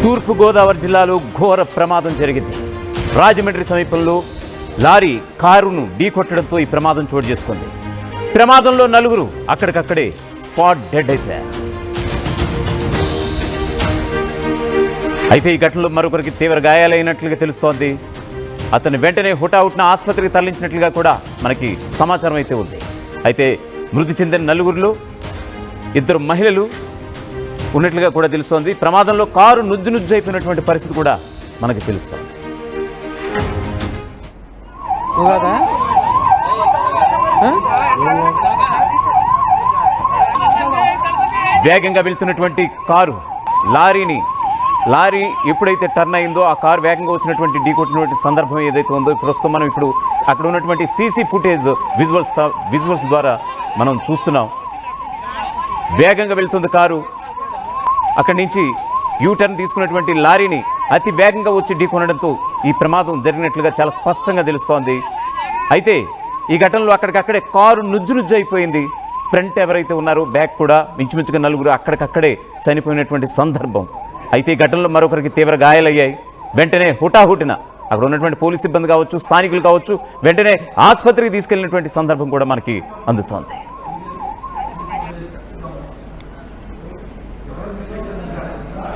తూర్పుగోదావరి జిల్లాలో ఘోర ప్రమాదం జరిగింది. రాజమండ్రి సమీపంలో లారీ కారును ఢీకొట్టడంతో ఈ ప్రమాదం చోటు చేసుకుంది. ప్రమాదంలో నలుగురు అక్కడికక్కడే స్పాట్ డెడ్ అయిపోయారు. అయితే ఈ ఘటనలో మరొకరికి తీవ్ర గాయాలైనట్లుగా తెలుస్తోంది. అతను వెంటనే హుటాహుటిన ఆసుపత్రికి తరలించినట్లుగా కూడా మనకి సమాచారం అయితే ఉంది. అయితే మృతి చెందిన నలుగురిలో 2 మహిళలు ఉన్నట్లుగా కూడా తెలుస్తోంది. ప్రమాదంలో కారు నుజ్జు అయిపోయినటువంటి పరిస్థితి కూడా మనకి తెలుస్తోంది. వేగంగా వెళ్తున్నటువంటి కారు లారీ ఎప్పుడైతే టర్న్ అయిందో ఆ కారు వేగంగా వచ్చినటువంటి ఢీకొట్టినటువంటి సందర్భం ఏదైతే ఉందో ప్రస్తుతం మనం ఇప్పుడు అక్కడ ఉన్నటువంటి సీసీ ఫుటేజ్ విజువల్స్ ద్వారా మనం చూస్తున్నాం. వేగంగా వెళ్తుంది కారు. అక్కడి నుంచి యూటర్న్ తీసుకున్నటువంటి లారీని అతి వేగంగా వచ్చి ఢీకొనడంతో ఈ ప్రమాదం జరిగినట్లుగా చాలా స్పష్టంగా తెలుస్తోంది. అయితే ఈ ఘటనలో అక్కడికక్కడే కారు నుజ్జు అయిపోయింది. ఫ్రంట్ ఎవరైతే ఉన్నారో బ్యాక్ కూడా మించుమించుగా నలుగురు అక్కడికక్కడే చనిపోయినటువంటి సందర్భం. అయితే ఈ ఘటనలో మరొకరికి తీవ్ర గాయాలయ్యాయి. వెంటనే హుటాహుటిన అక్కడ ఉన్నటువంటి పోలీస్ సిబ్బంది కావచ్చు, స్థానికులు కావచ్చు, వెంటనే ఆసుపత్రికి తీసుకెళ్లినటువంటి సందర్భం కూడా మనకి అందుతోంది.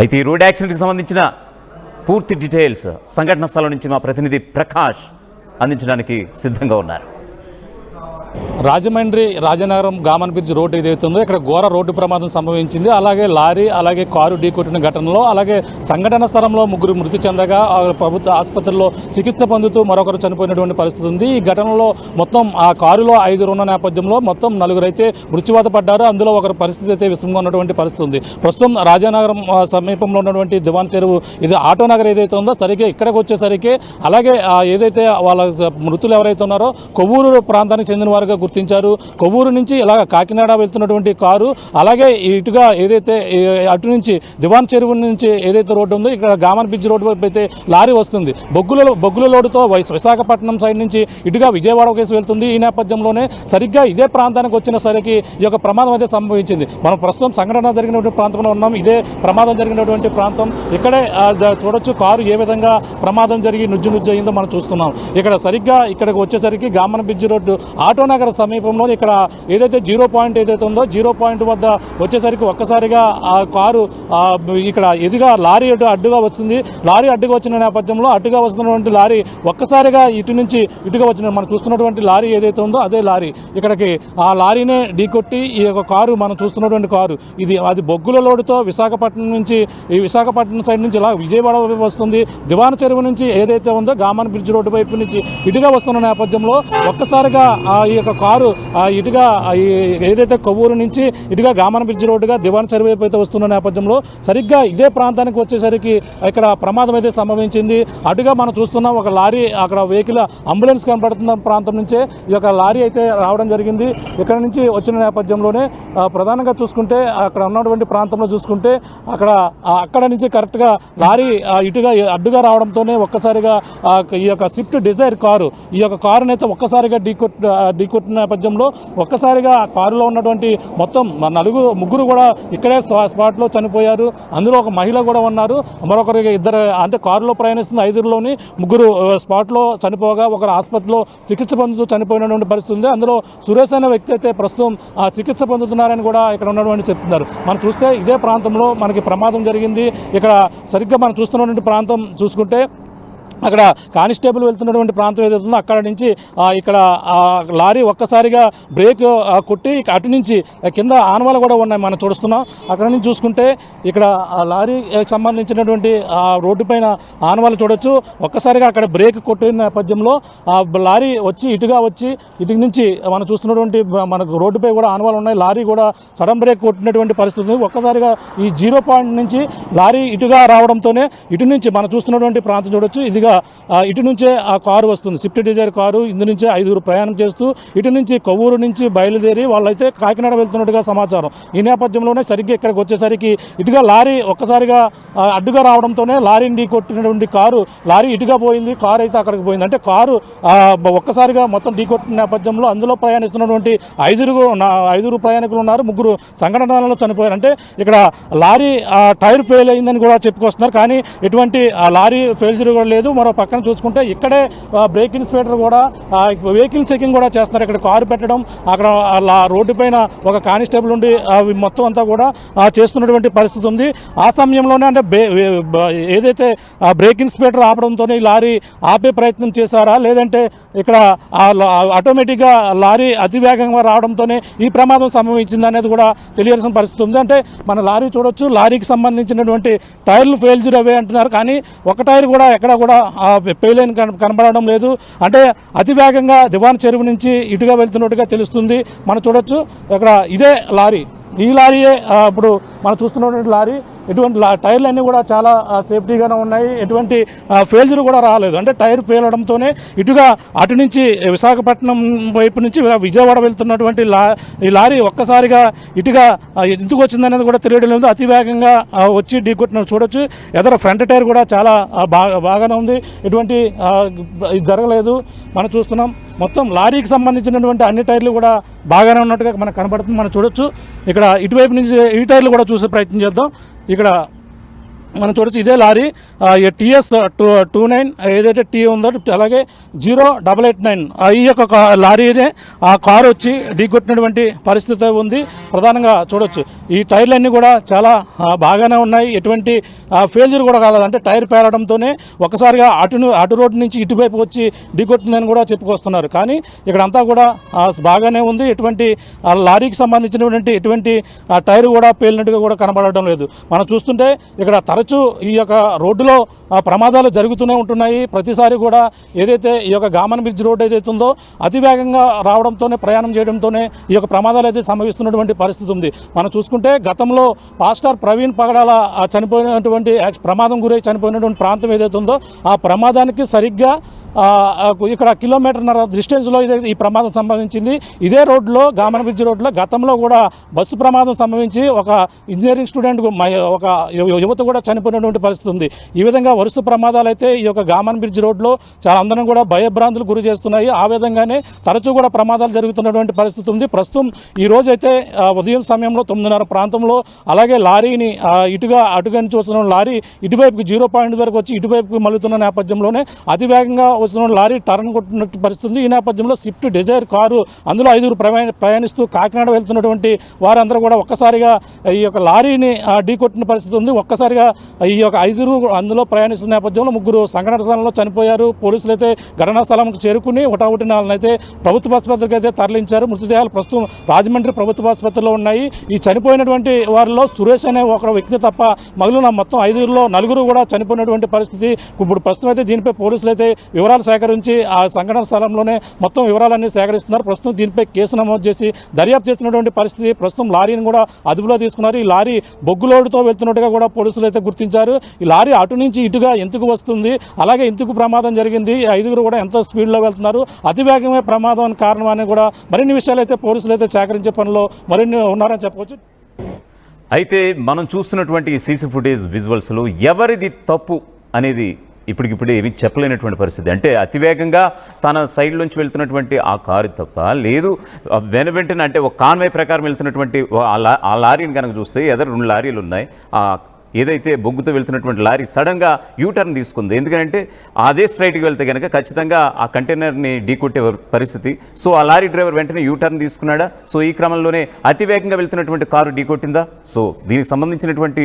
అయితే ఈ రోడ్ యాక్సిడెంట్కి సంబంధించిన పూర్తి డీటెయిల్స్ సంఘటన స్థలం నుంచి మా ప్రతినిధి ప్రకాష్ అందించడానికి సిద్ధంగా ఉన్నారు. Rajahmundry Rajanagaram Gammon bridge road ఏదైతే ఉందో ఇక్కడ ఘోర రోడ్డు ప్రమాదం సంభవించింది. అలాగే లారీ అలాగే కారు ఢీకొట్టిన ఘటనలో అలాగే సంఘటన స్థలంలో 3 మృతి చెందగా ప్రభుత్వ ఆసుపత్రిలో చికిత్స పొందుతూ మరొకరు చనిపోయినటువంటి పరిస్థితి ఉంది. ఈ ఘటనలో మొత్తం ఆ కారులో 5 ఉన్న నేపథ్యంలో మొత్తం 4 అయితే మృత్యువాత పడ్డారు. అందులో ఒకరి పరిస్థితి అయితే విషమంగా ఉన్నటువంటి పరిస్థితి ఉంది. ప్రస్తుతం రాజానగరం సమీపంలో ఉన్నటువంటి దివాన్ చెరువు ఇది ఆటో నగర్ ఏదైతే ఉందో సరిగ్గా ఇక్కడికి వచ్చేసరికి అలాగే ఏదైతే వాళ్ళ మృతులు ఎవరైతే ఉన్నారో కొవ్వూరు ప్రాంతానికి చెందిన వారుగా గుర్తించారు. కొవ్వూరు నుంచి ఇలా కాకినాడ వెళ్తున్నటువంటి కారు అలాగే ఇటుగా ఏదైతే అటు నుంచి దివాన్ చెరువు నుంచి ఏదైతే రోడ్డు ఉందో ఇక్కడ గామన్ బ్రిడ్జ్ రోడ్డు వైపు అయితే లారీ వస్తుంది. బొగ్గుల లోడుతో విశాఖపట్నం సైడ్ నుంచి ఇటుగా విజయవాడ కేసు వెళ్తుంది. ఈ నేపథ్యంలోనే సరిగ్గా ఇదే ప్రాంతానికి వచ్చిన సరికి ఈ యొక్క ప్రమాదం అయితే సంభవించింది. మనం ప్రస్తుతం సంఘటన జరిగినటువంటి ప్రాంతంలో ఉన్నాం. ఇదే ప్రమాదం జరిగినటువంటి ప్రాంతం. ఇక్కడే చూడొచ్చు కారు ఏ విధంగా ప్రమాదం జరిగి నుజ్జు అయిందో మనం చూస్తున్నాం. ఇక్కడ సరిగ్గా ఇక్కడికి వచ్చేసరికి Gammon bridge road auto Nagar సమీపంలో ఇక్కడ ఏదైతే 0 పాయింట్ ఏదైతే ఉందో 0 పాయింట్ వద్ద వచ్చేసరికి ఒక్కసారిగా ఆ కారు ఇక్కడ ఎదుగా లారీ అడ్డుగా వస్తుంది. లారీ అడ్డుగా వచ్చిన నేపథ్యంలో అడ్డుగా వస్తున్నటువంటి లారీ ఒక్కసారిగా ఇటు నుంచి ఇటుగా వచ్చిన మనం చూస్తున్నటువంటి లారీ ఏదైతే ఉందో అదే లారీ ఇక్కడికి ఆ లారీనే ఢీకొట్టి ఈ యొక్క కారు మనం చూస్తున్నటువంటి కారు అది బొగ్గుల లోడుతో విశాఖపట్నం నుంచి ఈ విశాఖపట్నం సైడ్ నుంచి ఇలా విజయవాడ వైపు వస్తుంది. దివాన్ చెరువు నుంచి ఏదైతే ఉందో గామన్ బ్రిడ్జ్ రోడ్డు వైపు నుంచి ఇటుగా వస్తున్న నేపథ్యంలో ఒక్కసారిగా ఈ యొక్క కారు ఇటుగా ఏదైతే కొవ్వూరు నుంచి ఇటుగా గామన్ బ్రిడ్జ్ రోడ్డుగా దివాన్ చెరువు వైపు అయితే వస్తున్న నేపథ్యంలో సరిగ్గా ఇదే ప్రాంతానికి వచ్చేసరికి ఇక్కడ ప్రమాదం అయితే సంభవించింది. అటుగా మనం చూస్తున్నాం ఒక లారీ అక్కడ వెహికల్ అంబులెన్స్ కనపడుతున్న ప్రాంతం నుంచే ఈ యొక్క లారీ అయితే రావడం జరిగింది. ఇక్కడ నుంచి వచ్చిన నేపథ్యంలోనే ప్రధానంగా చూసుకుంటే అక్కడ ఉన్నటువంటి ప్రాంతంలో చూసుకుంటే అక్కడ నుంచి కరెక్ట్గా లారీ ఇటుగా అడ్డుగా రావడంతోనే ఒక్కసారిగా ఈ యొక్క స్విఫ్ట్ డిజైర్ కారు ఈ యొక్క కారుని అయితే ఒక్కసారిగా ఢీకొట్టిన నేపథ్యంలో ఒక్కసారిగా కారులో ఉన్నటువంటి మొత్తం 3 కూడా ఇక్కడే స్పాట్లో చనిపోయారు. అందులో ఒక మహిళ కూడా ఉన్నారు. మరొకరికి 2 అంటే కారులో ప్రయాణిస్తున్న 5లోని 3 స్పాట్లో చనిపోగా ఒకరు ఆసుపత్రిలో చికిత్స పొందుతూ చనిపోయినటువంటి పరిస్థితి ఉంది. అందులో సురేష్ అనే వ్యక్తి అయితే ప్రస్తుతం చికిత్స పొందుతున్నారని కూడా ఇక్కడ ఉన్నటువంటి చెప్తున్నారు. మనం చూస్తే ఇదే ప్రాంతంలో మనకి ప్రమాదం జరిగింది. ఇక్కడ సరిగ్గా మనం చూస్తున్నటువంటి ప్రాంతం చూసుకుంటే అక్కడ కానిస్టేబుల్ వెళ్తున్నటువంటి ప్రాంతం ఏదైతుందో అక్కడ నుంచి ఇక్కడ లారీ ఒక్కసారిగా బ్రేక్ కొట్టి అటు నుంచి కింద ఆనవాళ్ళు కూడా ఉన్నాయి మనం చూస్తున్నాం. అక్కడ నుంచి చూసుకుంటే ఇక్కడ లారీ సంబంధించినటువంటి రోడ్డు పైన ఆనవాళ్ళు చూడొచ్చు. ఒక్కసారిగా అక్కడ బ్రేక్ కొట్టిన నేపథ్యంలో లారీ వచ్చి ఇటు నుంచి మనం చూస్తున్నటువంటి మనకు రోడ్డుపై కూడా ఆనవాళ్ళు ఉన్నాయి. లారీ కూడా సడన్ బ్రేక్ కొట్టినటువంటి పరిస్థితి ఉంది. ఒక్కసారిగా ఈ 0 పాయింట్ నుంచి లారీ ఇటుగా రావడంతోనే ఇటు నుంచి మనం చూస్తున్నటువంటి ప్రాంతం చూడొచ్చు. ఇదిగా ముందుగా ఇటు నుంచే ఆ కారు వస్తుంది, స్విఫ్ట్ డిజైర్ కారు. ఇందు నుంచే 5గురు ప్రయాణం చేస్తూ ఇటు నుంచి కొవ్వూరు నుంచి బయలుదేరి వాళ్ళైతే కాకినాడ వెళ్తున్నట్టుగా సమాచారం. ఈ నేపథ్యంలోనే సరిగ్గా ఇక్కడికి వచ్చేసరికి ఇటుగా లారీ ఒక్కసారిగా అడ్డుగా రావడంతోనే లారీని ఢీ కొట్టినటువంటి లారీ ఇటుగా పోయింది, కారు అయితే అక్కడికి పోయింది. అంటే కారు ఒక్కసారిగా మొత్తం ఢీ కొట్టిన నేపథ్యంలో అందులో ప్రయాణిస్తున్నటువంటి 5గురు ప్రయాణికులు ఉన్నారు, 3 సంఘటనలో చనిపోయారు. అంటే ఇక్కడ లారీ టైర్ ఫెయిల్ అయిందని కూడా చెప్పుకొస్తున్నారు, కానీ ఎటువంటి లారీ ఫెయిల్యూర్ కూడా లేదు. మరో పక్కన చూసుకుంటే ఇక్కడే బ్రేక్ ఇన్స్పెక్టర్ కూడా వెహికల్ చెకింగ్ కూడా చేస్తున్నారు. ఇక్కడ కారు పెట్టడం, అక్కడ రోడ్డు పైన ఒక కానిస్టేబుల్ ఉండి మొత్తం అంతా కూడా చేస్తున్నటువంటి పరిస్థితి ఉంది. ఆ సమయంలోనే అంటే ఏదైతే బ్రేక్ ఇన్స్పెక్టర్ ఆపడంతో లారీ ఆపే ప్రయత్నం చేశారా, లేదంటే ఇక్కడ ఆటోమేటిక్గా లారీ అతివేగంగా రావడంతోనే ఈ ప్రమాదం సంభవించింది అనేది కూడా తెలియాల్సిన పరిస్థితి ఉంది. అంటే మన లారీ చూడొచ్చు, లారీకి సంబంధించినటువంటి టైర్లు ఫెయిల్యూర్ అవే అంటున్నారు, కానీ ఒక టైర్ కూడా ఎక్కడ కూడా ఫెయిల్ అయిన కనబడడం లేదు. అంటే అతివేగంగా దివాన్ చెరువు నుంచి ఇటుగా వెళ్తున్నట్టుగా తెలుస్తుంది. మనం చూడొచ్చు ఇక్కడ ఇదే లారీ, ఈ లారీయే ఇప్పుడు మనం చూస్తున్నటువంటి లారీ. ఎటువంటి టైర్లు అన్నీ కూడా చాలా సేఫ్టీగానే ఉన్నాయి, ఎటువంటి ఫెయిల్యూర్ కూడా రాలేదు. అంటే టైర్ పేలడంతోనే ఇటుగా అటు నుంచి విశాఖపట్నం వైపు నుంచి విజయవాడ వెళ్తున్నటువంటి ఈ లారీ ఒక్కసారిగా ఇటుగా ఎందుకు వచ్చిందనేది కూడా తెలియడం లేదు. అతివేగంగా వచ్చి ఢీకొట్టిన చూడొచ్చు. ఎదర ఫ్రంట్ టైర్ కూడా చాలా బాగానే ఉంది, ఎటువంటి జరగలేదు. మనం చూస్తున్నాం మొత్తం లారీకి సంబంధించినటువంటి అన్ని టైర్లు కూడా బాగానే ఉన్నట్టుగా మనకు కనబడుతుంది. మనం చూడొచ్చు. ఇక్కడ ఇటువైపు నుంచి ఈ టైర్లు కూడా చూసే ప్రయత్నం చేద్దాం. ఇక్కడ మనం చూడొచ్చు ఇదే లారీ TS 29 ఏదైతే టీ ఉందో, అలాగే 0889 ఈ యొక్క లారీనే ఆ కారు వచ్చి ఢీకొట్టినటువంటి పరిస్థితి ఉంది. ప్రధానంగా చూడొచ్చు ఈ టైర్లన్నీ కూడా చాలా బాగానే ఉన్నాయి, ఎటువంటి ఫెయిల్యూర్ కూడా కాలేదు. అంటే టైర్ పేలడంతోనే ఒకసారిగా అటు రోడ్డు నుంచి ఇటువైపు వచ్చి ఢీకొట్టిందని కూడా చెప్పుకొస్తున్నారు, కానీ ఇక్కడంతా కూడా బాగానే ఉంది. ఎటువంటి లారీకి సంబంధించినటువంటి ఎటువంటి టైర్ కూడా పేలినట్టుగా కూడా కనబడడం లేదు. మనం చూస్తుంటే ఇక్కడ తరచూ ఈ యొక్క రోడ్డులో ప్రమాదాలు జరుగుతూనే ఉంటున్నాయి. ప్రతిసారి కూడా ఏదైతే ఈ యొక్క గామన్ బ్రిడ్జ్ రోడ్ ఏదైతే ఉందో అతివేగంగా రావడంతోనే, ప్రయాణం చేయడంతోనే ఈ యొక్క ప్రమాదాలు అయితే సంభవిస్తున్నటువంటి పరిస్థితి ఉంది. మనం చూసుకుంటే గతంలో పాస్టర్ ప్రవీణ్ పగడాల చనిపోయినటువంటి ప్రమాదం గురై చనిపోయినటువంటి ప్రాంతం ఏదైతే ఉందో ఆ ప్రమాదానికి సరిగ్గా ఇక్కడ కిలోమీటర్న్నర డిస్టెన్స్లో ఈ ప్రమాదం సంభవించింది. ఇదే రోడ్లో, గామన్ బ్రిడ్జ్ రోడ్లో గతంలో కూడా బస్సు ప్రమాదం సంభవించి ఒక ఇంజనీరింగ్ స్టూడెంట్ ఒక యువత కూడా చనిపోయినటువంటి పరిస్థితి ఉంది. ఈ విధంగా వరుస ప్రమాదాలు అయితే ఈ యొక్క గామన్ బ్రిడ్జ్ రోడ్లో చాలా అందరం కూడా భయభ్రాంతులు గురి చేస్తున్నాయి. ఆ విధంగానే తరచూ కూడా ప్రమాదాలు జరుగుతున్నటువంటి పరిస్థితి ఉంది. ప్రస్తుతం ఈ రోజైతే ఉదయం సమయంలో 9:30 ప్రాంతంలో అలాగే లారీని అటుగా చూస్తున్న లారీ ఇటువైపుకి 0 పాయింట్ వరకు వచ్చి ఇటువైపుకి మలుతున్న నేపథ్యంలోనే అతివేగంగా వచ్చిన లారీ టర్న్ కొట్టినట్టు పరిస్థితుంది. ఈ నేపథ్యంలో స్విఫ్ట్ డిజైర్ కారు, అందులో 5గురు ప్రయాణిస్తూ కాకినాడ వెళ్తున్నటువంటి వారందరూ కూడా ఒక్కసారిగా ఈ యొక్క లారీని ఢీకొట్టిన పరిస్థితి ఉంది. ఒక్కసారిగా ఈ యొక్క 5గురు అందులో ప్రయాణిస్తున్న నేపథ్యంలో 3 సంఘటన స్థలంలో చనిపోయారు. పోలీసులు అయితే ఘటనా స్థలంకు చేరుకుని హుటాహుటిన వాళ్ళనైతే ప్రభుత్వ ఆసుపత్రికి అయితే తరలించారు. మృతదేహాలు ప్రస్తుతం రాజమండ్రి ప్రభుత్వ ఆసుపత్రిలో ఉన్నాయి. ఈ చనిపోయినటువంటి వారిలో సురేష్ అనే ఒక వ్యక్తి తప్ప మిగిలిన మొత్తం 5గురులో 4 కూడా చనిపోయినటువంటి పరిస్థితి. ఇప్పుడు ప్రస్తుతం అయితే దీనిపై పోలీసులు అయితే వివరాలు సేకరించి ఆ సంఘటన స్థలంలోనే మొత్తం వివరాలన్నీ సేకరిస్తున్నారు. ప్రస్తుతం దీనిపై కేసు నమోదు చేసి దర్యాప్తు చేస్తున్నటువంటి పరిస్థితి. ప్రస్తుతం లారీని కూడా అదుపులో తీసుకున్నారు. ఈ లారీ బొగ్గులోడుతో వెళ్తున్నట్టుగా కూడా పోలీసులు అయితే గుర్తించారు. ఈ లారీ అటు నుంచి ఇటుగా ఎందుకు వస్తుంది, అలాగే ఎందుకు ప్రమాదం జరిగింది, 5గురు కూడా ఎంత స్పీడ్లో వెళ్తున్నారు, అతివేగమే ప్రమాదం కారణం అని కూడా మరిన్ని విషయాలు అయితే పోలీసులు అయితే సేకరించే పనిలో మరిన్ని ఉన్నారని చెప్పవచ్చు. అయితే మనం చూస్తున్నటువంటి ఈ సీసీ ఫుటేజ్ విజువల్స్లో ఎవరిది తప్పు అనేది ఇప్పటికిప్పుడే ఏమి చెప్పలేనటువంటి పరిస్థితి. అంటే అతివేగంగా తన సైడ్ నుంచి వెళ్తున్నటువంటి ఆ కారు తప్ప, లేదు వెంటనే అంటే ఒక కాన్వే ప్రకారం వెళ్తున్నటువంటి ఆ లారీని కనుక చూస్తే ఎదురు 2 లారీలు ఉన్నాయి. ఏదైతే బొగ్గుతో వెళ్తున్నటువంటి లారీ సడన్గా యూటర్న్ తీసుకుంది. ఎందుకంటే అదే స్ట్రైట్కి వెళ్తే కనుక ఖచ్చితంగా ఆ కంటైనర్ని ఢీకొట్టే పరిస్థితి. సో ఆ లారీ డ్రైవర్ వెంటనే యూటర్న్ తీసుకున్నాడా? సో ఈ క్రమంలోనే అతివేగంగా వెళ్తున్నటువంటి కారు ఢీకొట్టిందా? సో దీనికి సంబంధించినటువంటి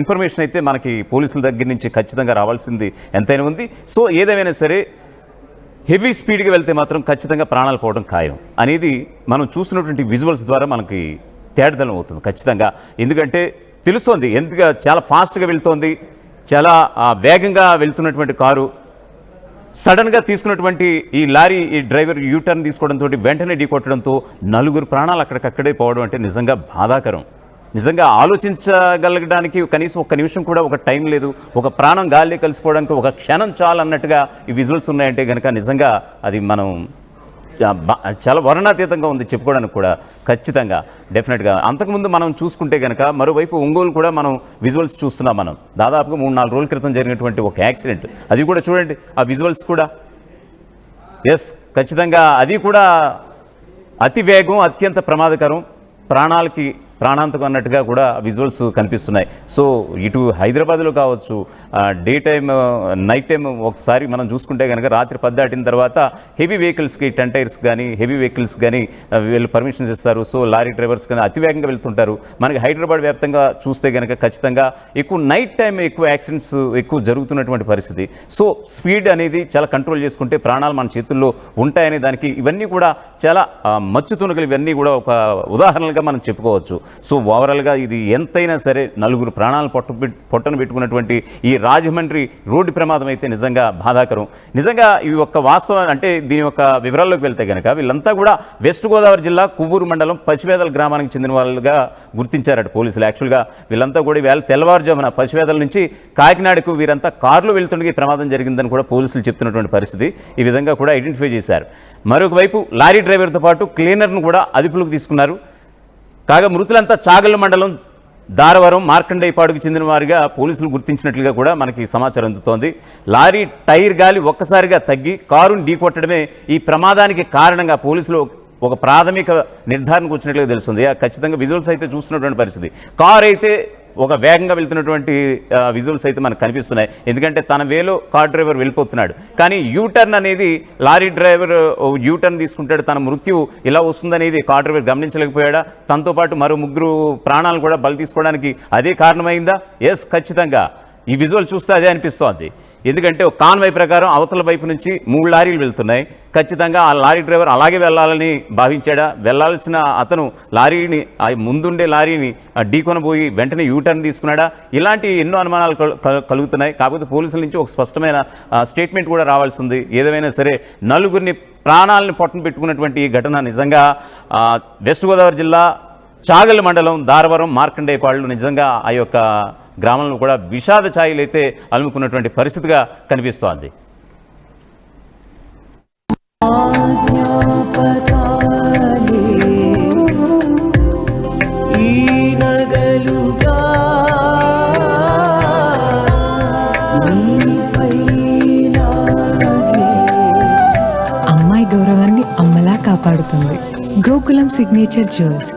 ఇన్ఫర్మేషన్ అయితే మనకి పోలీసుల దగ్గర నుంచి ఖచ్చితంగా రావాల్సింది ఎంతైనా ఉంది. సో ఏదేమైనా సరే హెవీ స్పీడ్గా వెళ్తే మాత్రం ఖచ్చితంగా ప్రాణాలు పోవడం ఖాయం అనేది మనం చూసినటువంటి విజువల్స్ ద్వారా మనకి తేటదలం అవుతుంది ఖచ్చితంగా. ఎందుకంటే తెలుస్తోంది ఎందుకు చాలా ఫాస్ట్గా వెళ్తోంది, చాలా వేగంగా వెళ్తున్నటువంటి కారు సడన్గా తీసుకున్నటువంటి ఈ లారీ ఈ డ్రైవర్ యూటర్న్ తీసుకోవడంతో వెంటనే ఢీకొట్టడంతో 4 ప్రాణాలు అక్కడికక్కడే పోవడం అంటే నిజంగా బాధాకరం. నిజంగా ఆలోచించగలగడానికి కనీసం ఒక్క నిమిషం కూడా ఒక టైం లేదు, ఒక ప్రాణం గాలి కలిసిపోవడానికి ఒక క్షణం చాలు అన్నట్టుగా ఈ విజువల్స్ ఉన్నాయంటే కనుక నిజంగా అది మనం చాలా వర్ణాతీతంగా ఉంది చెప్పుకోవడానికి కూడా ఖచ్చితంగా డెఫినెట్గా. అంతకుముందు మనం చూసుకుంటే కనుక మరోవైపు ఒంగోలు కూడా మనం విజువల్స్ చూస్తున్నాం. మనం దాదాపుగా 3-4 రోజుల క్రితం జరిగినటువంటి ఒక యాక్సిడెంట్, అది కూడా చూడండి ఆ విజువల్స్ కూడా. ఎస్, ఖచ్చితంగా అది కూడా అతి వేగం, అత్యంత ప్రమాదకరం, ప్రాణాంతకం అన్నట్టుగా కూడా విజువల్స్ కనిపిస్తున్నాయి. సో ఇటు హైదరాబాద్లో కావచ్చు, డే టైం నైట్ టైం ఒకసారి మనం చూసుకుంటే కనుక రాత్రి 10 దాటిన తర్వాత హెవీ వెహికల్స్కి 10 టైర్స్ కానీ హెవీ వెహికల్స్ కానీ వీళ్ళు పర్మిషన్స్ ఇస్తారు. సో లారీ డ్రైవర్స్ కానీ అతివేగంగా వెళ్తుంటారు. మనకి హైదరాబాద్ వ్యాప్తంగా చూస్తే కనుక ఖచ్చితంగా ఎక్కువ నైట్ టైం ఎక్కువ యాక్సిడెంట్స్ ఎక్కువ జరుగుతున్నటువంటి పరిస్థితి. సో స్పీడ్ అనేది చాలా కంట్రోల్ చేసుకుంటే ప్రాణాలు మన చేతుల్లో ఉంటాయనే దానికి ఇవన్నీ కూడా చాలా మచ్చుతునకలు, ఇవన్నీ కూడా ఒక ఉదాహరణలుగా మనం చెప్పుకోవచ్చు. సో ఓవరాల్గా ఇది ఎంతైనా సరే 4 ప్రాణాలను పొట్టను పెట్టుకున్నటువంటి ఈ రాజమండ్రి రోడ్డు ప్రమాదం అయితే నిజంగా బాధాకరం. నిజంగా ఇవి ఒక్క వాస్తవం అంటే దీని యొక్క వివరాల్లోకి వెళ్తే కనుక వీళ్ళంతా కూడా వెస్ట్ గోదావరి జిల్లా కొవ్వూరు మండలం పసివేదల గ్రామానికి చెందిన వాళ్ళుగా గుర్తించారట పోలీసులు. యాక్చువల్గా వీళ్ళంతా కూడా వేళ తెల్లవారుజామున పసివేదల నుంచి కాకినాడకు వీరంతా కారులో వెళ్తుండగా ప్రమాదం జరిగిందని కూడా పోలీసులు చెప్తున్నటువంటి పరిస్థితి. ఈ విధంగా కూడా ఐడెంటిఫై చేశారు. మరొక వైపు లారీ డ్రైవర్తో పాటు క్లీనర్ను కూడా అదుపులోకి తీసుకున్నారు. కాగా మృతులంతా చాగళ్ళ మండలం దారవరం మార్కండేయపాడుకు చెందిన వారిగా పోలీసులు గుర్తించినట్లుగా కూడా మనకి సమాచారం అందుతోంది. లారీ టైర్ గాలి ఒక్కసారిగా తగ్గి కారును ఢీకొట్టడమే ఈ ప్రమాదానికి కారణంగా పోలీసులు ఒక ప్రాథమిక నిర్ధారణకు వచ్చినట్లుగా తెలుస్తుంది. ఖచ్చితంగా విజువల్స్ అయితే చూస్తున్నటువంటి పరిస్థితి. కారు అయితే ఒక వేగంగా వెళ్తున్నటువంటి విజువల్స్ అయితే మనకు కనిపిస్తున్నాయి. ఎందుకంటే తన వేలో కార్ డ్రైవర్ వెళ్ళిపోతున్నాడు, కానీ యూటర్న్ అనేది లారీ డ్రైవర్ యూటర్న్ తీసుకుంటాడు. తన మృత్యు ఇలా వస్తుందనేది కార్ డ్రైవర్ గమనించలేకపోయాడా? తనతో పాటు మరో 3 ప్రాణాలు కూడా బలి తీసుకోవడానికి అదే కారణమైందా? ఎస్, ఖచ్చితంగా ఈ విజువల్ చూస్తే అదే అనిపిస్తోంది. ఎందుకంటే ఒక కాన్వాయ్ ప్రకారం అవతల వైపు నుంచి 3 లారీలు వెళ్తున్నాయి. ఖచ్చితంగా ఆ లారీ డ్రైవర్ అలాగే వెళ్ళాలని భావించాడా? వెళ్ళాల్సిన అతను లారీని ముందుండే లారీని ఢీకొనబోయి వెంటనే యూటర్న్ తీసుకున్నాడా? ఇలాంటి ఎన్నో అనుమానాలు కలుగుతున్నాయి. కాకపోతే పోలీసుల నుంచి ఒక స్పష్టమైన స్టేట్మెంట్ కూడా రావాల్సి ఉంది. ఏదేమైనా సరే 4 ప్రాణాలను పొట్టను పెట్టుకున్నటువంటి ఈ ఘటన నిజంగా వెస్ట్ గోదావరి జిల్లా చాగళ్ళ మండలం దారవరం మార్కండేయపాడులో నిజంగా ఆ యొక్క గ్రామంలో కూడా విషాద ఛాయలు అయితే అలుముకున్నటువంటి పరిస్థితిగా కనిపిస్తోంది. అమ్మాయి గౌరవాన్ని అమ్మలా కాపాడుతుంది గోకులం సిగ్నేచర్ జ్యువెల్స్.